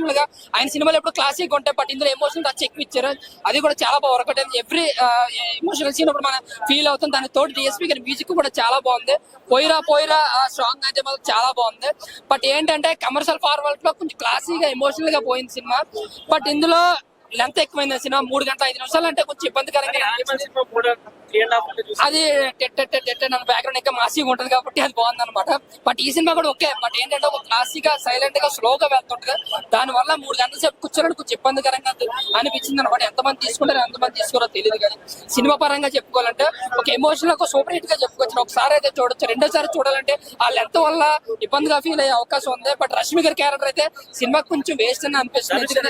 Actual గా ఆయన సినిమాలు ఎప్పుడు క్లాసిక్ ఉంటాయి, బట్ ఇందులో ఎమోషనల్ టచ్ ఎక్కువ ఇచ్చారు. అది కూడా చాలా బాగా వర్కౌట్ అయింది. ఎవ్రీ ఎమోషనల్ సీన్ ఇప్పుడు మనం ఫీల్ అవుతుంది. దాని తోటి డిఎస్పీ గారి మ్యూజిక్ కూడా చాలా బాగుంది. పోయిరా పోయిరా సాంగ్ అయితే మాత్రం చాలా బాగుంది. బట్ ఏంటంటే కమర్షియల్ ఫార్వర్డ్ లో కొంచెం క్లాసీగా ఎమోషనల్ గా పోయింది సినిమా. బట్ ఇందులో లెంత్ ఎక్కువైంది సినిమా. 3 గంటల 5 నిమిషాలు అంటే కొంచెం ఇబ్బందికరంగా అది నన్ను బ్యాక్గ్రౌండ్ ఇంకా మాసీగా ఉంటది కాబట్టి అది బాగుంది అనమాట. బట్ ఈ సినిమా కూడా ఓకే. బట్ ఏంటంటే ఒక క్లాసిక్ గా సైలెంట్ గా స్లోగా వెళ్తుంటది. దాని వల్ల 3 గంటల సేపు కూర్చోడానికి కొంచెం ఇబ్బందికరంగా అనిపించింది అనమాట. ఎంతమంది తీసుకుంటారో ఎంతమంది తీసుకోరో తెలియదు. కానీ సినిమా పరంగా చెప్పుకోవాలంటే ఒక ఎమోషనల్ ఒక సూపర్ హిట్ గా చెప్పుకోవచ్చు. ఒకసారి అయితే చూడొచ్చు, రెండోసారి చూడాలంటే ఆ లెంత్ వల్ల ఇబ్బందిగా ఫీల్ అయ్యే అవకాశం ఉంది. బట్ రష్మి గారి క్యారెక్టర్ అయితే సినిమా కొంచెం వేస్ట్ అని అనిపిస్తుంది.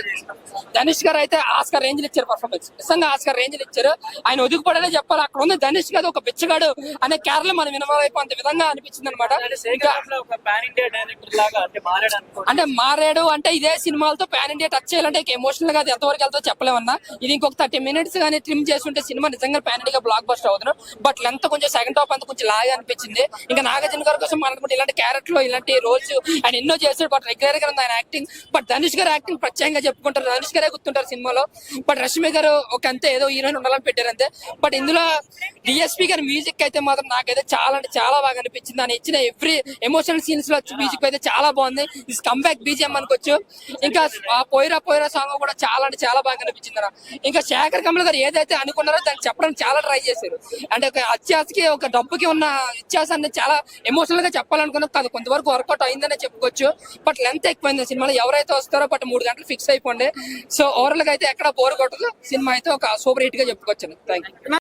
ధనుష్ గారు అయితే ఆస్కార్ రేంజ్ ఇచ్చారు పర్ఫార్మెన్స్. నిజంగా ఆస్కార్ రేంజ్ ఇచ్చారు. ఆయన ఒదుగుపడనే చెప్పాలి. అక్కడ ఉంది ధనుష్ గారు ఒక బిచ్చగాడు అనే క్యారెక్టర్ మనం వినవాలైపు అంత విధంగా అనిపించింది అనమాట. అంటే మారాడు అంటే ఇదే సినిమాలతో పాన్ ఇండియా టచ్ చేయాలంటే ఎమోషనల్ గా అది ఎంతవరకు వెళ్తా చెప్పలేమన్నా. ఇది ఇంకొక 30 minutes గానీ ట్రిమ్ చేస్తుంటే సినిమా నిజంగా పాన్ ఇండియా బ్లాక్ బస్టర్ అవుతున్నాం. బట్ లెంత్ కొంచెం సెకండ్ హాఫ్ అంతా కొంచెం లాగా అనిపించింది. ఇంకా నాగార్జున గారి కోసం మనకు ఇలాంటి క్యారెక్టర్ లో ఇలాంటి రోల్స్ ఆయన ఎన్నో చేస్తాడు. బట్ రెగ్యులర్ గా ఉంది ఆయన యాక్టింగ్. బట్ ధనుష్ గారు యాక్టింగ్ ప్రత్యేకంగా చెప్పుకుంటారు. ధనుష్ గారే గుర్తుంటారు సినిమాలో. బట్ రష్మి గారు ఒక అంతే ఏదో హీరోయిన్ ఉండాలని పెట్టారు అంతే. బట్ ఇందులో డిఎస్పీ గారి మ్యూజిక్ అయితే మాత్రం నాకైతే చాలా అంటే చాలా బాగా అనిపించింది. ఆయన ఇచ్చిన ఎవ్రీ ఎమోషనల్ సీన్స్ లో మ్యూజిక్ అయితే చాలా బాగుంది. ఇది కంబ్యాక్ బీజిఎం అనుకోవచ్చు. ఇంకా పోయిరా పోయిరా సాంగ్ కూడా చాలా అంటే చాలా బాగా అనిపించింది. ఇంకా శేఖర్ కమల్ గారు ఏదైతే అనుకున్నారో దాన్ని చెప్పడానికి చాలా ట్రై చేశారు. అంటే ఒక అత్యాసకి ఒక డబ్బుకి ఉన్న వ్యత్యాసాన్ని చాలా ఎమోషనల్ గా చెప్పాలనుకున్నా అది కొంతవరకు వర్కౌట్ అయిందనే చెప్పుకోవచ్చు. బట్ లెంత్ ఎక్కువైంది సినిమాలో. ఎవరైతే వస్తారో బట్ 3 గంటలు ఫిక్స్ అయిపోండి. సో ఓవరాల్ గా అయితే ఎక్కడ బోర్ కొట్టదు. సినిమా అయితే ఒక సూపర్ హిట్ గా చెప్పుకోవచ్చు. Thank you.